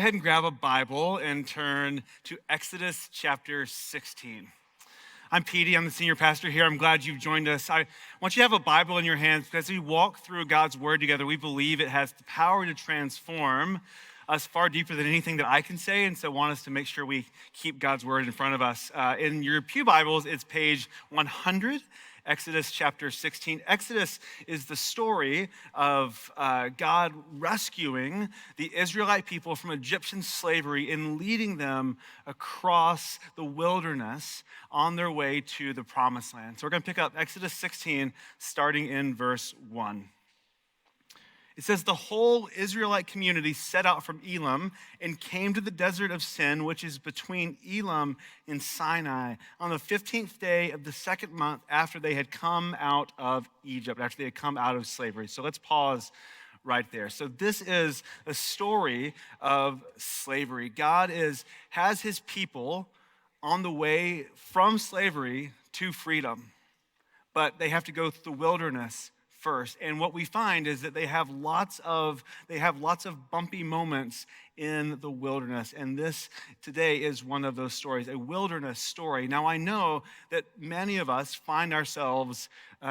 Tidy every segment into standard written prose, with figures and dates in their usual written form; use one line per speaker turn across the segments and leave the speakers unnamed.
ahead and grab a Bible and turn to Exodus chapter 16. I'm Petey, I'm the senior pastor here. I'm glad you've joined us. I want you to have a Bible in your hands because as we walk through God's word together, we believe it has the power to transform us far deeper than anything that I can say, and so I want us to make sure we keep God's word in front of us. In your pew Bibles, it's page 100. Exodus chapter 16. Exodus is the story of God rescuing the Israelite people from Egyptian slavery and leading them across the wilderness on their way to the promised land. So we're going to pick up Exodus 16, starting in verse 1. It says, the whole Israelite community set out from Elim and came to the desert of Sin, which is between Elim and Sinai, on the 15th day of the second month after they had come out of Egypt, after they had come out of slavery. So let's pause right there. So this is a story of slavery. God has his people on the way from slavery to freedom, but they have to go through the wilderness first. And what we find is that they have lots of bumpy moments in the wilderness. And this today is one of those stories, a wilderness story. Now I know that many of us find ourselves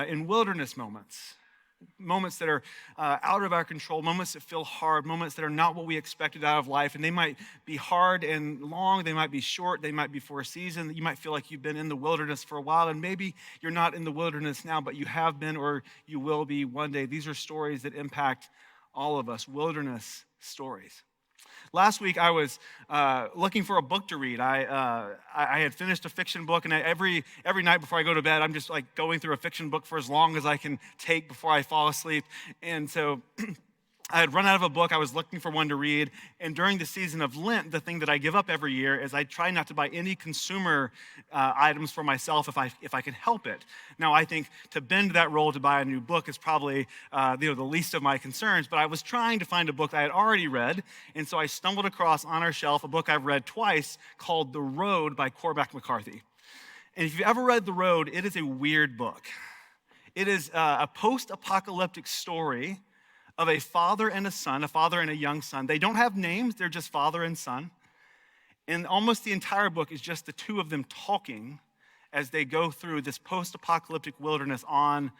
in wilderness moments that are out of our control, moments that feel hard, moments that are not what we expected out of life. And they might be hard and long, they might be short, they might be for a season. You might feel like you've been in the wilderness for a while, and maybe you're not in the wilderness now, but you have been or you will be one day. These are stories that impact all of us, wilderness stories. Last week, I was looking for a book to read. I had finished a fiction book, and every night before I go to bed, I'm just like going through a fiction book for as long as I can take before I fall asleep. And so I had run out of a book. I was looking for one to read. And during the season of Lent, the thing that I give up every year is I try not to buy any consumer items for myself if I can help it. Now, I think to bend that role to buy a new book is probably the least of my concerns. But I was trying to find a book I had already read. And so I stumbled across on our shelf a book I've read twice called The Road by Cormac McCarthy. And if you've ever read The Road, it is a weird book. It is a post-apocalyptic story of a father and a son, a father and a young son. They don't have names, they're just father and son. And almost the entire book is just the two of them talking as they go through this post-apocalyptic wilderness on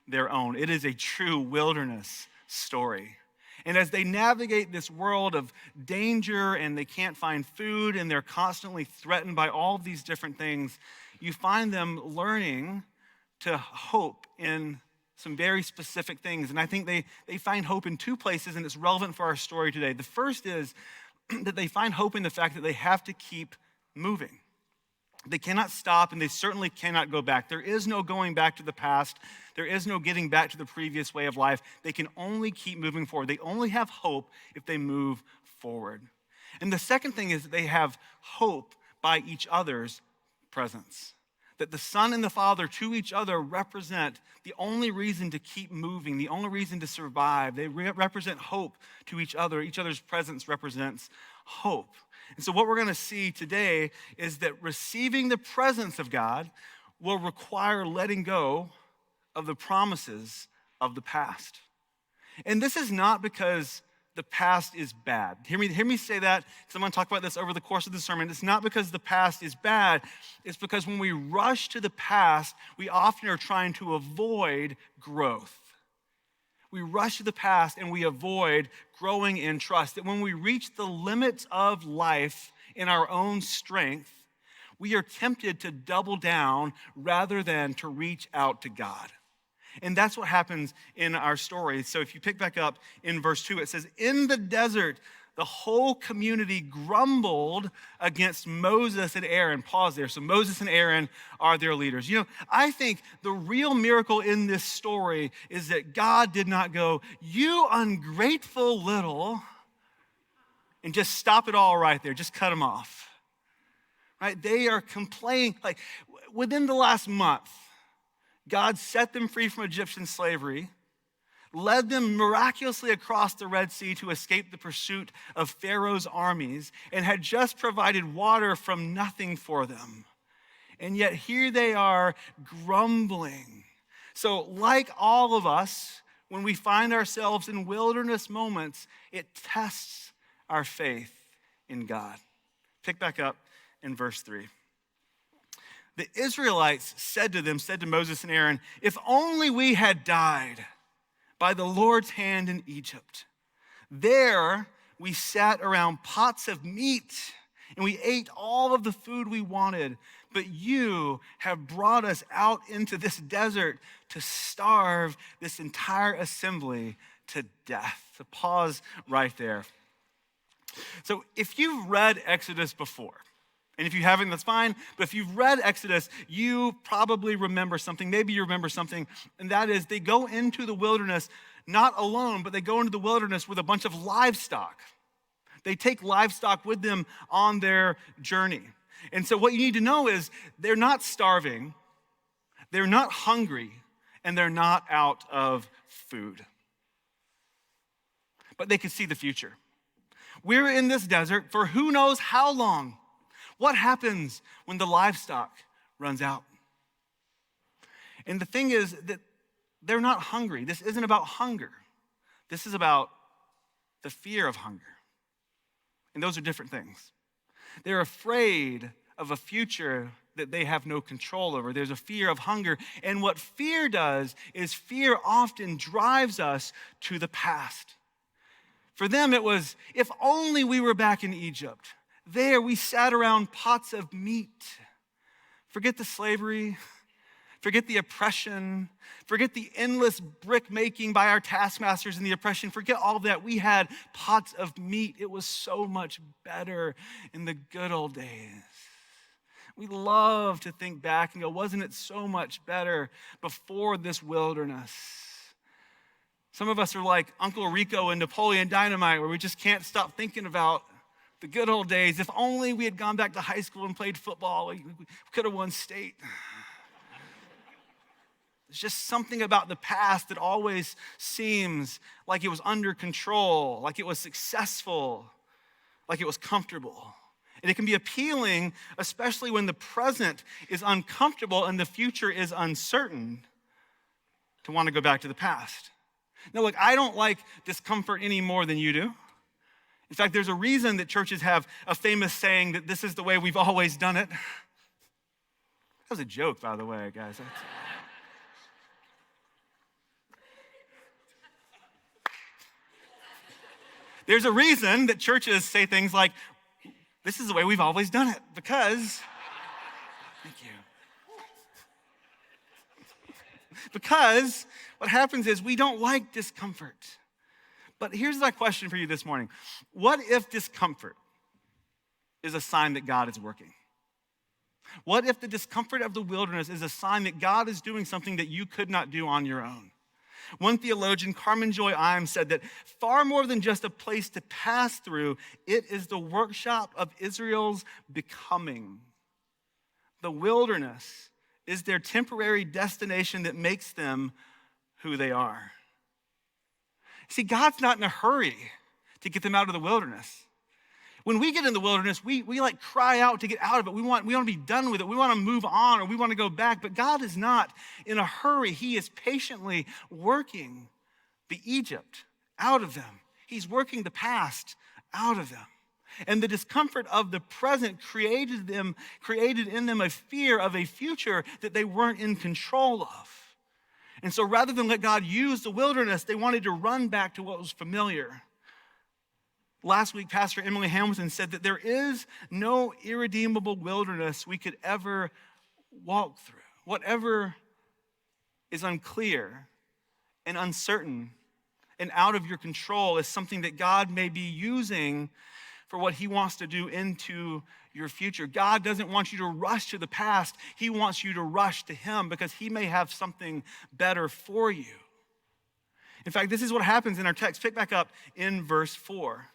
their own. It is a true wilderness story. And as they navigate this world of danger and they can't find food and they're constantly threatened by all of these different things, you find them learning to hope in some very specific things. And I think they find hope in two places, and it's relevant for our story today. The first is that they find hope in the fact that they have to keep moving. They cannot stop, and they certainly cannot go back. There is no going back to the past. There is no getting back to the previous way of life. They can only keep moving forward. They only have hope if they move forward. And the second thing is that they have hope by each other's presence. That the Son and the Father to each other represent the only reason to keep moving, the only reason to survive. They represent hope to each other. Each other's presence represents hope. And so what we're going to see today is that receiving the presence of God will require letting go of the promises of the past. And this is not because the past is bad. Hear me say that, because I'm going to talk about this over the course of the sermon. It's not because the past is bad. It's because when we rush to the past, we often are trying to avoid growth. We rush to the past and we avoid growing in trust. That when we reach the limits of life in our own strength, we are tempted to double down rather than to reach out to God. And that's what happens in our story. So if you pick back up in verse 2, it says, in the desert, the whole community grumbled against Moses and Aaron. Pause there. So Moses and Aaron are their leaders. I think the real miracle in this story is that God did not go, you ungrateful little, and just stop it all right there. Just cut them off. Right? They are complaining. Like within the last month, God set them free from Egyptian slavery, led them miraculously across the Red Sea to escape the pursuit of Pharaoh's armies, and had just provided water from nothing for them. And yet here they are grumbling. So like all of us, when we find ourselves in wilderness moments, it tests our faith. in God. Pick back up in verse 3. The Israelites said to Moses and Aaron, if only we had died by the Lord's hand in Egypt. There we sat around pots of meat and we ate all of the food we wanted. But you have brought us out into this desert to starve this entire assembly to death. So pause right there. So if you've read Exodus before, and if you haven't, that's fine. But if you've read Exodus, you probably remember something. Maybe you remember something. And that is they go into the wilderness not alone, but they go into the wilderness with a bunch of livestock. They take livestock with them on their journey. And so what you need to know is they're not starving, they're not hungry, and they're not out of food. But they can see the future. We're in this desert for who knows how long. What happens when the livestock runs out? And the thing is that they're not hungry. This isn't about hunger. This is about the fear of hunger. And those are different things. They're afraid of a future that they have no control over. There's a fear of hunger. And what fear does is fear often drives us to the past. For them, it was, if only we were back in Egypt. There, we sat around pots of meat. Forget the slavery. Forget the oppression. Forget the endless brick making by our taskmasters and the oppression. Forget all of that. We had pots of meat. It was so much better in the good old days. We love to think back and go, wasn't it so much better before this wilderness? Some of us are like Uncle Rico and Napoleon Dynamite, where we just can't stop thinking about the good old days. If only we had gone back to high school and played football, we could have won state. There's just something about the past that always seems like it was under control, like it was successful, like it was comfortable. And it can be appealing, especially when the present is uncomfortable and the future is uncertain, to want to go back to the past. Now, look, I don't like discomfort any more than you do. In fact, there's a reason that churches have a famous saying that this is the way we've always done it. That was a joke, by the way, guys. There's a reason that churches say things like, this is the way we've always done it, because, thank you. Because what happens is we don't like discomfort. But here's my question for you this morning. What if discomfort is a sign that God is working? What if the discomfort of the wilderness is a sign that God is doing something that you could not do on your own? One theologian, Carmen Joy Imes, said that far more than just a place to pass through, it is the workshop of Israel's becoming. The wilderness is their temporary destination that makes them who they are. See, God's not in a hurry to get them out of the wilderness. When we get in the wilderness, we like cry out to get out of it. We want to be done with it. We want to move on, or we want to go back. But God is not in a hurry. He is patiently working the Egypt out of them. He's working the past out of them. And the discomfort of the present created in them a fear of a future that they weren't in control of. And so rather than let God use the wilderness, they wanted to run back to what was familiar. Last week, Pastor Emily Hamilton said that there is no irredeemable wilderness we could ever walk through. Whatever is unclear and uncertain and out of your control is something that God may be using for what he wants to do into your future. God doesn't want you to rush to the past. He wants you to rush to him because he may have something better for you. In fact, this is what happens in our text. Pick back up in verse 4.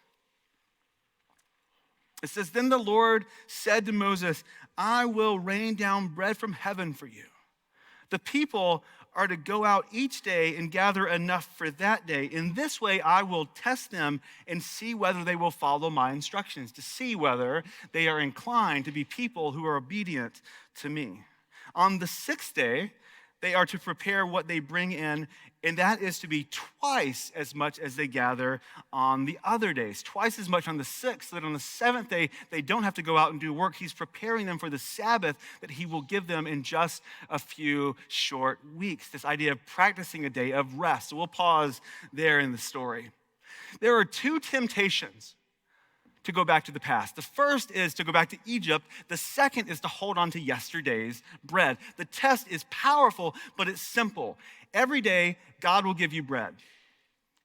It says, then the Lord said to Moses, I will rain down bread from heaven for you. The people are to go out each day and gather enough for that day. In this way, I will test them and see whether they will follow my instructions, to see whether they are inclined to be people who are obedient to me. On the sixth day, They are to prepare what they bring in, and that is to be twice as much as they gather on the other days. Twice as much on the 6th, so that on the 7th day, they don't have to go out and do work. He's preparing them for the Sabbath that he will give them in just a few short weeks. This idea of practicing a day of rest. So we'll pause there in the story. There are two temptations to go back to the past. The first is to go back to Egypt. The second is to hold on to yesterday's bread. The test is powerful, but it's simple. Every day, God will give you bread.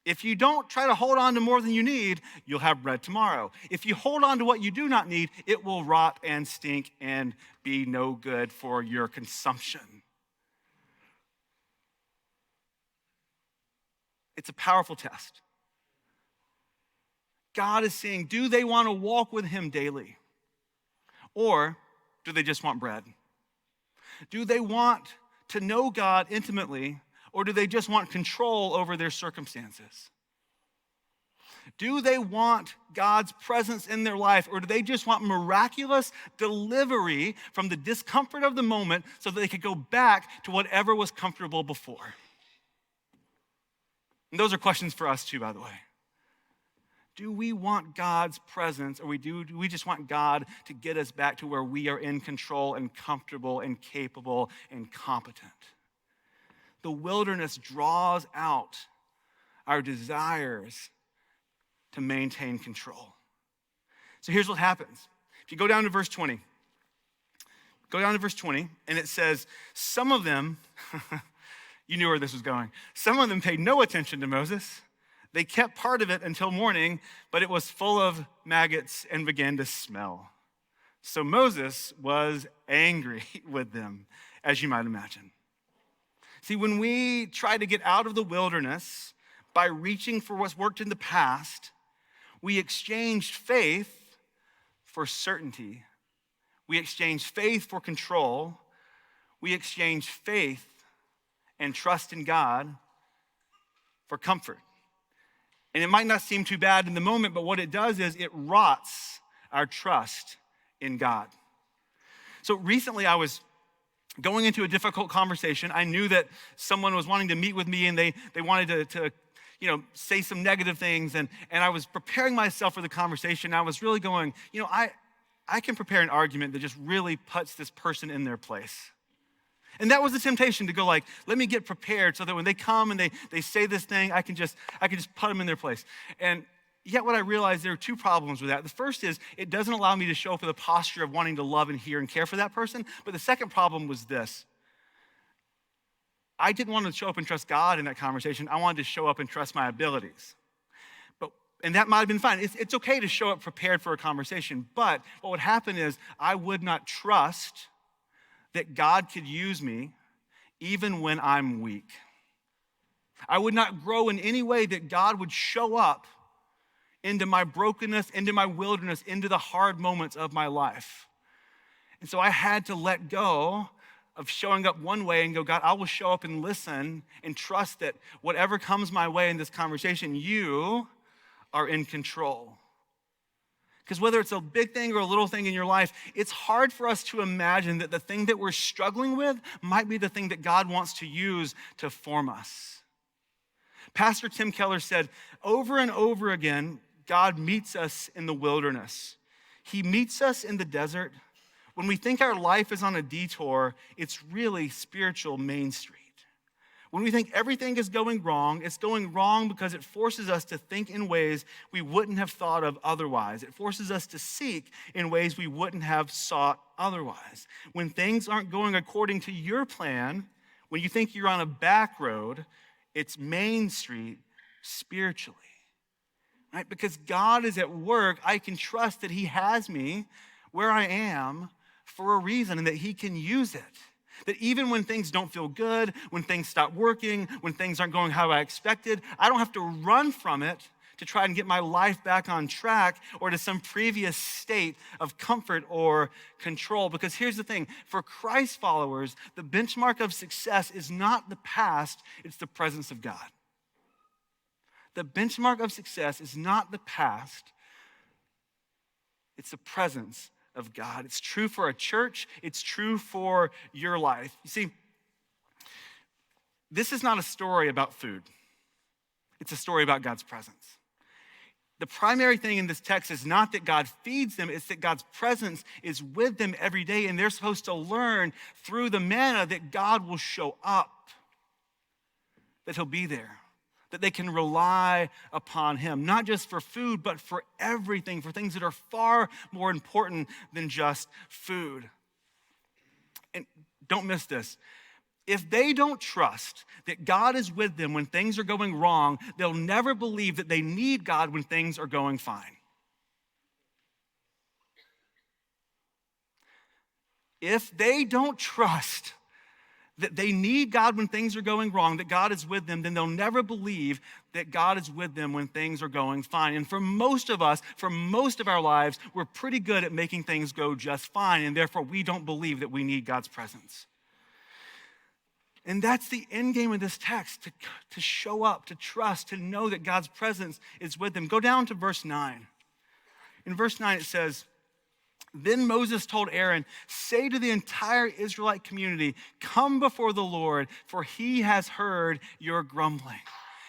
If you don't try to hold on to more than you need, you'll have bread tomorrow. If you hold on to what you do not need, it will rot and stink and be no good for your consumption. It's a powerful test. God is saying, do they want to walk with him daily? Or do they just want bread? Do they want to know God intimately, or do they just want control over their circumstances? Do they want God's presence in their life, or do they just want miraculous delivery from the discomfort of the moment so that they could go back to whatever was comfortable before? And those are questions for us too, by the way. Do we want God's presence, or do we just want God to get us back to where we are in control and comfortable and capable and competent? The wilderness draws out our desires to maintain control. So here's what happens. If you go down to verse 20, and it says, some of them, you knew where this was going. Some of them paid no attention to Moses. They kept part of it until morning, but it was full of maggots and began to smell. So Moses was angry with them, as you might imagine. See, when we try to get out of the wilderness by reaching for what's worked in the past, we exchanged faith for certainty. We exchanged faith for control. We exchanged faith and trust in God for comfort. And it might not seem too bad in the moment, but what it does is it rots our trust in God. So recently I was going into a difficult conversation. I knew that someone was wanting to meet with me, and they wanted to say some negative things. And I was preparing myself for the conversation. I was really going, I can prepare an argument that just really puts this person in their place. And that was the temptation to go like, let me get prepared so that when they come and they say this thing, I can just put them in their place. And yet what I realized, there are two problems with that. The first is it doesn't allow me to show up with a posture of wanting to love and hear and care for that person. But the second problem was this. I didn't want to show up and trust God in that conversation. I wanted to show up and trust my abilities. And that might have been fine. It's okay to show up prepared for a conversation. But what would happen is I would not trust that God could use me even when I'm weak. I would not grow in any way that God would show up into my brokenness, into my wilderness, into the hard moments of my life. And so I had to let go of showing up one way and go, God, I will show up and listen and trust that whatever comes my way in this conversation, you are in control. Because whether it's a big thing or a little thing in your life, it's hard for us to imagine that the thing that we're struggling with might be the thing that God wants to use to form us. Pastor Tim Keller said, over and over again, God meets us in the wilderness. He meets us in the desert. When we think our life is on a detour, it's really spiritual Main Street. When we think everything is going wrong, it's going wrong because it forces us to think in ways we wouldn't have thought of otherwise. It forces us to seek in ways we wouldn't have sought otherwise. When things aren't going according to your plan, when you think you're on a back road, it's Main Street spiritually, right? Because God is at work. I can trust that he has me where I am for a reason and that he can use it. That even when things don't feel good, when things stop working, when things aren't going how I expected, I don't have to run from it to try and get my life back on track or to some previous state of comfort or control. Because here's the thing, for Christ followers, the benchmark of success is not the past, it's the presence of God. The benchmark of success is not the past, it's the presence of God. It's true for a church. It's true for your life. You see, This is not a story about food. It's a story about God's presence. The primary thing in this text is not that God feeds them, it's that God's presence is with them every day, and they're supposed to learn through the manna that God will show up, that he'll be there, that they can rely upon him, not just for food, but for everything, for things that are far more important than just food. And don't miss this. If they don't trust that God is with them when things are going wrong, they'll never believe that they need God when things are going fine. If they don't trust that they need God when things are going wrong, that God is with them, then they'll never believe that God is with them when things are going fine. And for most of us, for most of our lives, we're pretty good at making things go just fine, and therefore we don't believe that we need God's presence. And that's the end game of this text, to show up, to trust, to know that God's presence is with them. Go down to verse 9. In verse 9 it says, "Then Moses told Aaron, 'Say to the entire Israelite community, come before the Lord, for he has heard your grumbling.'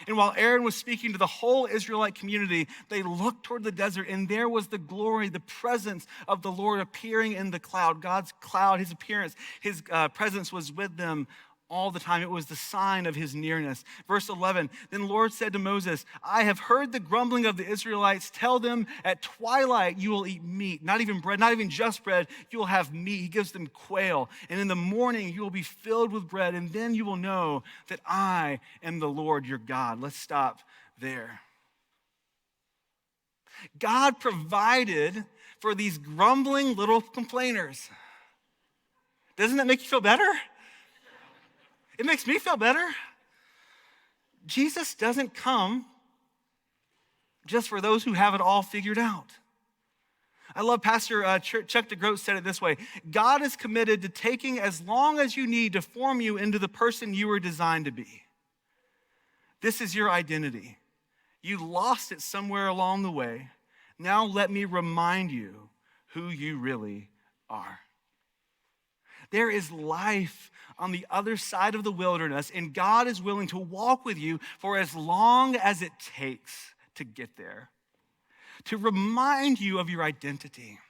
And while Aaron was speaking to the whole Israelite community, they looked toward the desert, and there was the glory, the presence of the Lord appearing in the cloud." God's cloud, his appearance, his presence was with them all the time. It was the sign of his nearness. Verse 11, "Then the Lord said to Moses, 'I have heard the grumbling of the Israelites. Tell them at twilight you will eat meat, not even bread, not even just bread. You will have meat.' He gives them quail. 'And in the morning you will be filled with bread, and then you will know that I am the Lord your God.'" Let's stop there. God provided for these grumbling little complainers. Doesn't that make you feel better? It makes me feel better. Jesus doesn't come just for those who have it all figured out. I love Pastor Chuck DeGroat said it this way: "God is committed to taking as long as you need to form you into the person you were designed to be. This is your identity. You lost it somewhere along the way. Now let me remind you who you really are." There is life on the other side of the wilderness, and God is willing to walk with you for as long as it takes to get there, to remind you of your identity.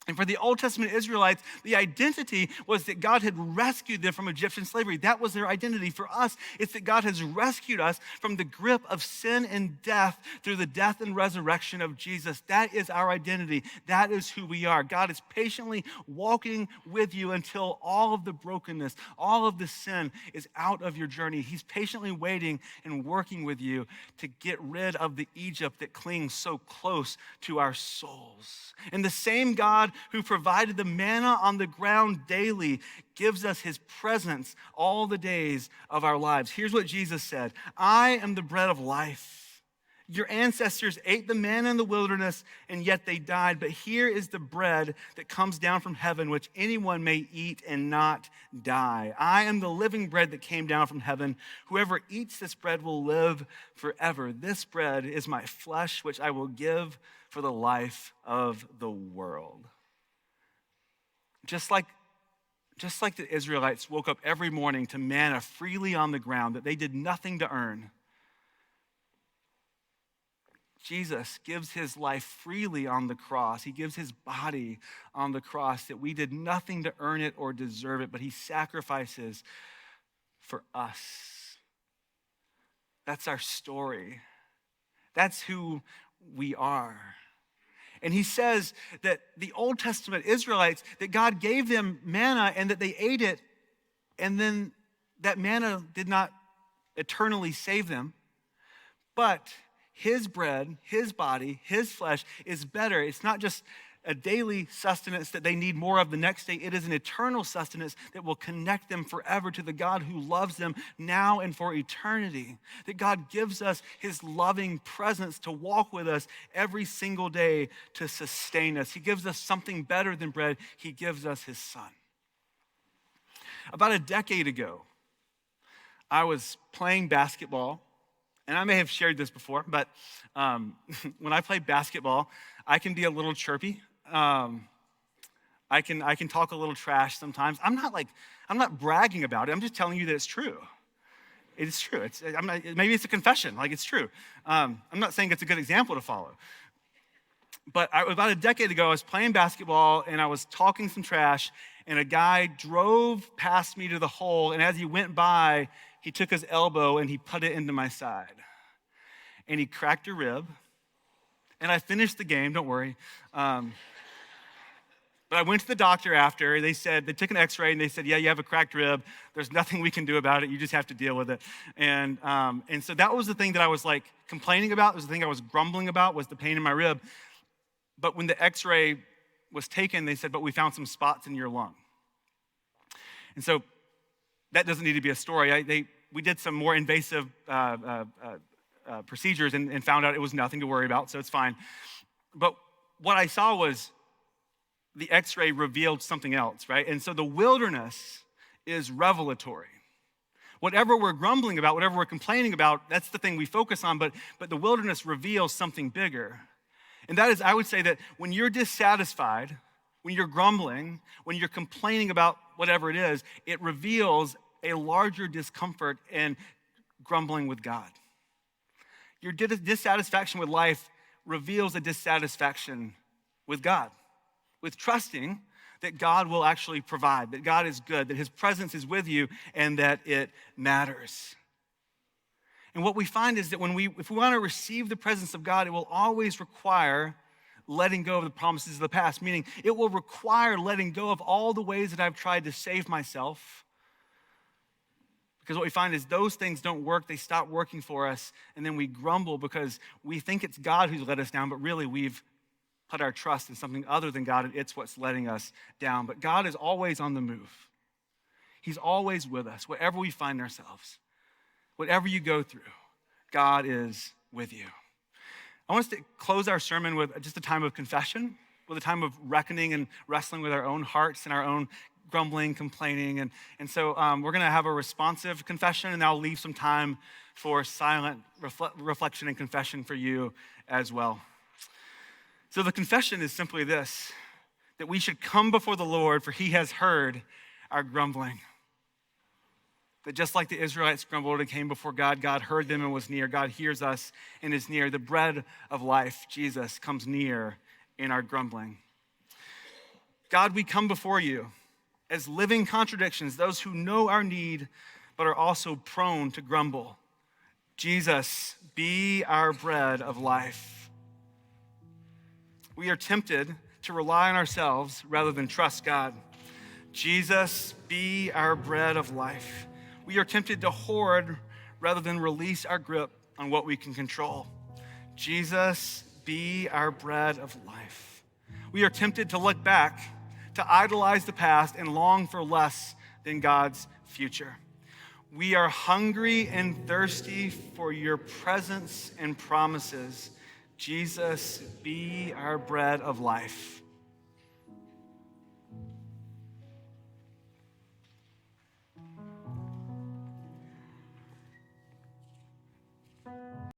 And for the Old Testament Israelites, the identity was that God had rescued them from Egyptian slavery. That was their identity. For us, it's that God has rescued us from the grip of sin and death through the death and resurrection of Jesus. That is our identity. That is who we are. God is patiently walking with you until all of the brokenness, all of the sin is out of your journey. He's patiently waiting and working with you to get rid of the Egypt that clings so close to our souls. And the same God who provided the manna on the ground daily gives us his presence all the days of our lives. Here's what Jesus said: "I am the bread of life. Your ancestors ate the manna in the wilderness, and yet they died. But here is the bread that comes down from heaven, which anyone may eat and not die. I am the living bread that came down from heaven. Whoever eats this bread will live forever. This bread is my flesh, which I will give for the life of the world." Just like the Israelites woke up every morning to manna freely on the ground that they did nothing to earn, Jesus gives his life freely on the cross. He gives his body on the cross that we did nothing to earn it or deserve it, but he sacrifices for us. That's our story. That's who we are. And he says that the Old Testament Israelites, that God gave them manna and that they ate it, and then that manna did not eternally save them. But his bread, his body, his flesh is better. It's not just a daily sustenance that they need more of the next day. It is an eternal sustenance that will connect them forever to the God who loves them now and for eternity. That God gives us his loving presence to walk with us every single day to sustain us. He gives us something better than bread. He gives us his son. About a decade ago, I was playing basketball, and I may have shared this before, but when I play basketball, I can be a little chirpy. I can talk a little trash sometimes. I'm not bragging about it. I'm just telling you that it's true. It's true. Maybe it's a confession, like it's true. I'm not saying it's a good example to follow. But about a decade ago, I was playing basketball and I was talking some trash, and a guy drove past me to the hole, and as he went by, he took his elbow and he put it into my side. And he cracked a rib, and I finished the game, don't worry. But I went to the doctor after. They took an x-ray and they said, yeah, you have a cracked rib. There's nothing we can do about it. You just have to deal with it. And so that was the thing that I was like complaining about. It was the thing I was grumbling about, was the pain in my rib. But when the x-ray was taken, they said, but we found some spots in your lung. And so that doesn't need to be a story. We did some more invasive procedures and found out it was nothing to worry about, so it's fine. But what I saw was the x-ray revealed something else, right? And so the wilderness is revelatory. Whatever we're grumbling about, whatever we're complaining about, that's the thing we focus on, but the wilderness reveals something bigger. And that is, I would say that when you're dissatisfied, when you're grumbling, when you're complaining about whatever it is, it reveals a larger discomfort and grumbling with God. Your dissatisfaction with life reveals a dissatisfaction with God, with trusting that God will actually provide, that God is good, that his presence is with you, and that it matters. And what we find is that if we want to receive the presence of God, it will always require letting go of the promises of the past, meaning it will require letting go of all the ways that I've tried to save myself. Because what we find is those things don't work, they stop working for us, and then we grumble because we think it's God who's let us down, but really we've put our trust in something other than God, and it's what's letting us down. But God is always on the move. He's always with us, wherever we find ourselves. Whatever you go through, God is with you. I want us to close our sermon with just a time of confession, with a time of reckoning and wrestling with our own hearts and our own grumbling, complaining. And so we're going to have a responsive confession, and I'll leave some time for silent reflection and confession for you as well. So the confession is simply this, that we should come before the Lord, for he has heard our grumbling. That just like the Israelites grumbled and came before God, God heard them and was near. God hears us and is near. The bread of life, Jesus, comes near in our grumbling. God, we come before you as living contradictions, those who know our need but are also prone to grumble. Jesus, be our bread of life. We are tempted to rely on ourselves rather than trust God. Jesus, be our bread of life. We are tempted to hoard rather than release our grip on what we can control. Jesus, be our bread of life. We are tempted to look back, to idolize the past and long for less than God's future. We are hungry and thirsty for your presence and promises. Jesus, be our bread of life.